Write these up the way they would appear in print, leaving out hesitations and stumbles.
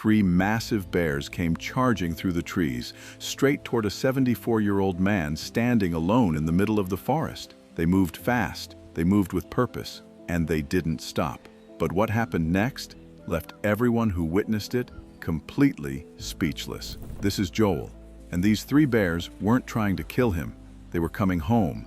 three massive bears came charging through the trees, straight toward a 74-year-old man standing alone in the middle of the forest. They moved fast, they moved with purpose, and they didn't stop. But what happened next left everyone who witnessed it completely speechless. This is Joel, and these three bears weren't trying to kill him. They were coming home.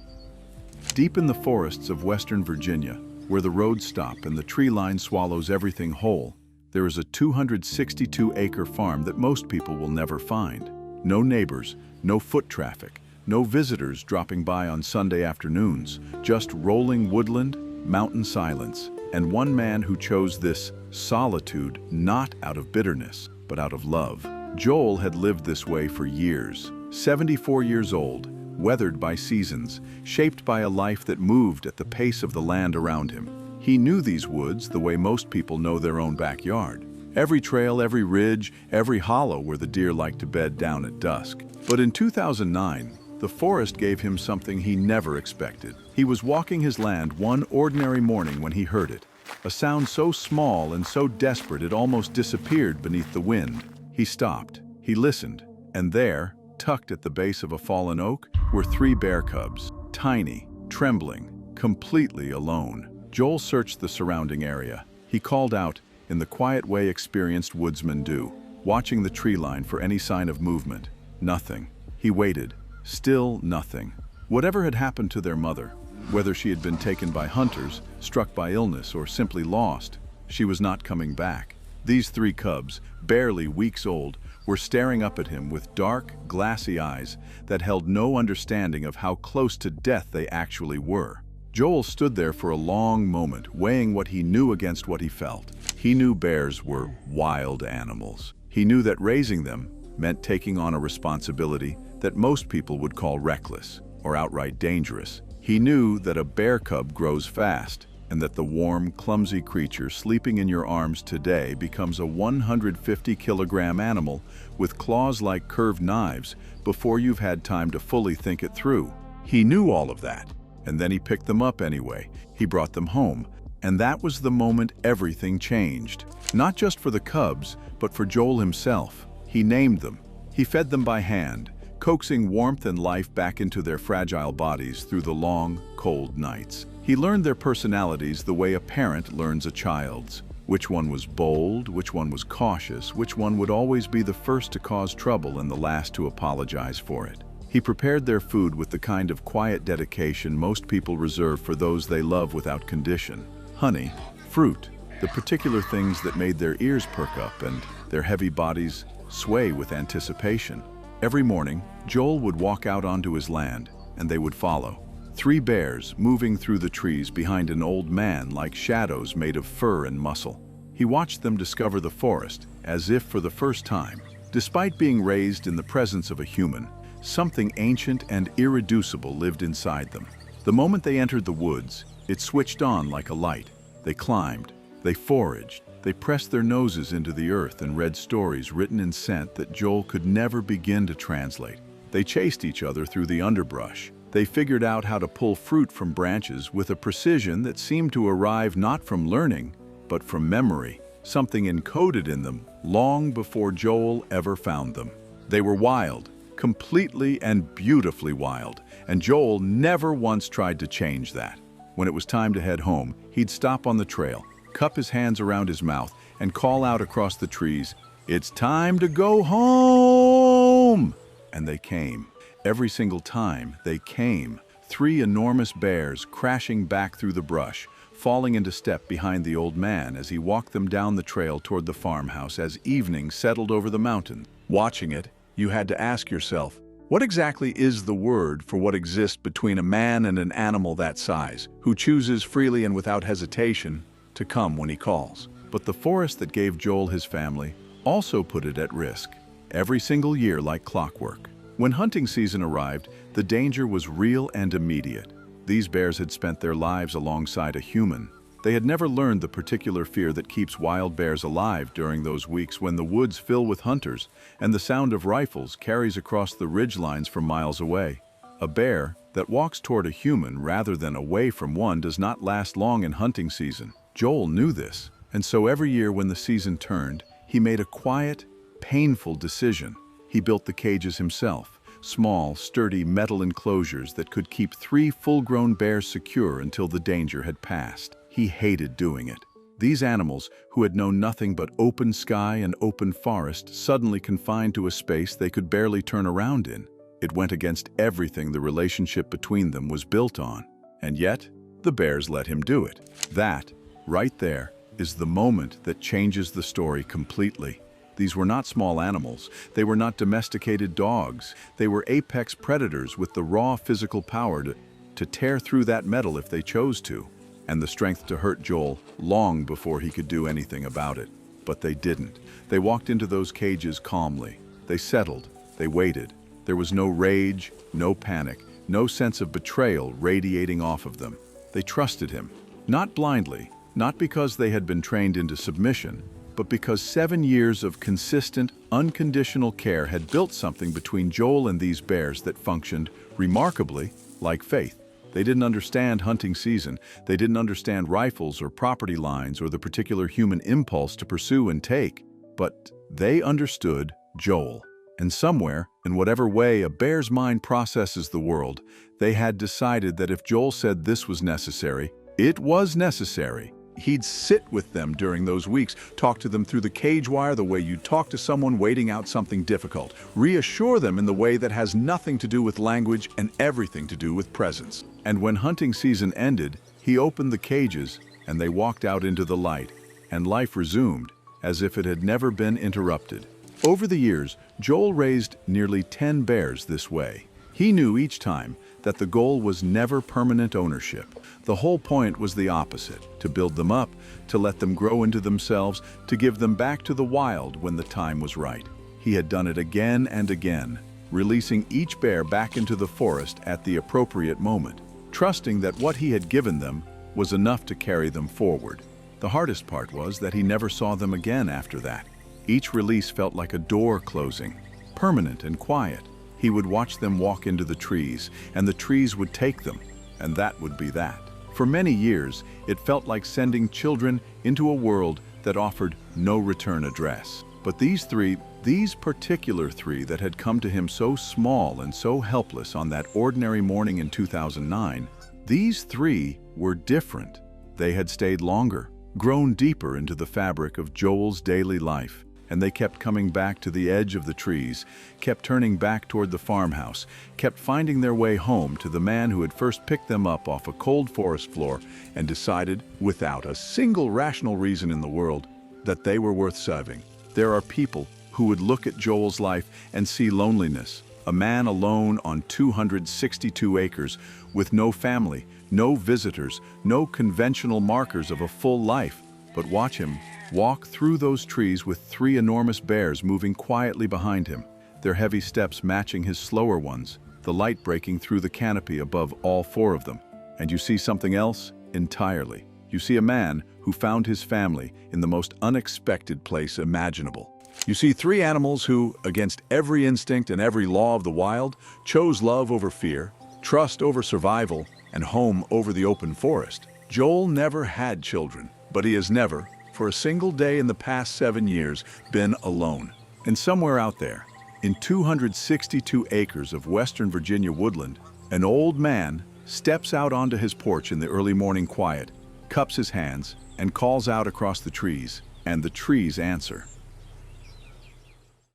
Deep in the forests of Western Virginia, where the roads stop and the tree line swallows everything whole, there is a 262-acre farm that most people will never find. No neighbors, no foot traffic, no visitors dropping by on Sunday afternoons, just rolling woodland, mountain silence, and one man who chose this solitude not out of bitterness, but out of love. Joel had lived this way for years, 74 years old, weathered by seasons, shaped by a life that moved at the pace of the land around him. He knew these woods the way most people know their own backyard. Every trail, every ridge, every hollow where the deer like to bed down at dusk. But in 2009, the forest gave him something he never expected. He was walking his land one ordinary morning when he heard it. A sound so small and so desperate it almost disappeared beneath the wind. He stopped, he listened, and there, tucked at the base of a fallen oak, were three bear cubs, tiny, trembling, completely alone. Joel searched the surrounding area. He called out in the quiet way experienced woodsmen do, watching the tree line for any sign of movement. Nothing. He waited. Still nothing. Whatever had happened to their mother, whether she had been taken by hunters, struck by illness, or simply lost, she was not coming back. These three cubs, barely weeks old, were staring up at him with dark, glassy eyes that held no understanding of how close to death they actually were. Joel stood there for a long moment, weighing what he knew against what he felt. He knew bears were wild animals. He knew that raising them meant taking on a responsibility that most people would call reckless or outright dangerous. He knew that a bear cub grows fast, and that the warm, clumsy creature sleeping in your arms today becomes a 150-kilogram animal with claws like curved knives before you've had time to fully think it through. He knew all of that. And then he picked them up anyway. He brought them home. And that was the moment everything changed. Not just for the cubs, but for Joel himself. He named them. He fed them by hand, coaxing warmth and life back into their fragile bodies through the long, cold nights. He learned their personalities the way a parent learns a child's. Which one was bold, which one was cautious, which one would always be the first to cause trouble and the last to apologize for it. He prepared their food with the kind of quiet dedication most people reserve for those they love without condition. Honey, fruit, the particular things that made their ears perk up and their heavy bodies sway with anticipation. Every morning, Joel would walk out onto his land, and they would follow. Three bears moving through the trees behind an old man like shadows made of fur and muscle. He watched them discover the forest, as if for the first time. Despite being raised in the presence of a human, something ancient and irreducible lived inside them. The moment they entered the woods, it switched on like a light. They climbed, they foraged, they pressed their noses into the earth and read stories written in scent that Joel could never begin to translate. They chased each other through the underbrush. They figured out how to pull fruit from branches with a precision that seemed to arrive not from learning, but from memory, something encoded in them long before Joel ever found them. They were wild, completely and beautifully wild, and Joel never once tried to change that. When it was time to head home, he'd stop on the trail, cup his hands around his mouth, and call out across the trees, "It's time to go home!" And they came. Every single time, they came. Three enormous bears crashing back through the brush, falling into step behind the old man as he walked them down the trail toward the farmhouse as evening settled over the mountain. Watching it, you had to ask yourself, what exactly is the word for what exists between a man and an animal that size, who chooses freely and without hesitation to come when he calls? But the forest that gave Joel his family also put it at risk, every single year like clockwork. When hunting season arrived, the danger was real and immediate. These bears had spent their lives alongside a human. They had never learned the particular fear that keeps wild bears alive during those weeks when the woods fill with hunters and the sound of rifles carries across the ridgelines for miles away. A bear that walks toward a human rather than away from one does not last long in hunting season. Joel knew this, and so every year when the season turned, he He made a quiet, painful decision. He built the cages himself, small, sturdy metal enclosures that could keep 3 full-grown bears secure until the danger had passed. He hated doing it. These animals, who had known nothing but open sky and open forest, suddenly confined to a space they could barely turn around in. It went against everything the relationship between them was built on. And yet, the bears let him do it. That, right there, is the moment that changes the story completely. These were not small animals. They were not domesticated dogs. They were apex predators with the raw physical power to tear through that metal if they chose to, and the strength to hurt Joel long before he could do anything about it. But they didn't. They walked into those cages calmly. They settled. They waited. There was no rage, no panic, no sense of betrayal radiating off of them. They trusted him, not blindly, not because they had been trained into submission, but because 7 years of consistent, unconditional care had built something between Joel and these bears that functioned, remarkably, like faith. They didn't understand hunting season. They didn't understand rifles or property lines or the particular human impulse to pursue and take. But they understood Joel. And somewhere, in whatever way a bear's mind processes the world, they had decided that if Joel said this was necessary, it was necessary. He'd sit with them during those weeks, talk to them through the cage wire the way you'd talk to someone waiting out something difficult, reassure them in the way that has nothing to do with language and everything to do with presence. And when hunting season ended, he opened the cages and they walked out into the light, and life resumed as if it had never been interrupted. Over the years, Joel raised nearly 10 bears this way. He knew each time that the goal was never permanent ownership. The whole point was the opposite, to build them up, to let them grow into themselves, to give them back to the wild when the time was right. He had done it again and again, releasing each bear back into the forest at the appropriate moment, trusting that what he had given them was enough to carry them forward. The hardest part was that he never saw them again after that. Each release felt like a door closing, permanent and quiet. He would watch them walk into the trees, and the trees would take them, and that would be that. For many years, it felt like sending children into a world that offered no return address. But these particular three that had come to him so small and so helpless on that ordinary morning in 2009, these three were different. They had stayed longer, grown deeper into the fabric of Joel's daily life. And they kept coming back to the edge of the trees, kept turning back toward the farmhouse, kept finding their way home to the man who had first picked them up off a cold forest floor and decided, without a single rational reason in the world, that they were worth saving. There are people who would look at Joel's life and see loneliness, a man alone on 262 acres with no family, no visitors, no conventional markers of a full life. But watch him walk through those trees with 3 enormous bears moving quietly behind him, their heavy steps matching his slower ones, the light breaking through the canopy above all 4 of them. And you see something else entirely. You see a man who found his family in the most unexpected place imaginable. You see 3 animals who, against every instinct and every law of the wild, chose love over fear, trust over survival, and home over the open forest. Joel never had children, but he has never, for a single day in the past 7 years, been alone. And somewhere out there, in 262 acres of Western Virginia woodland, an old man steps out onto his porch in the early morning quiet, cups his hands, and calls out across the trees, and the trees answer.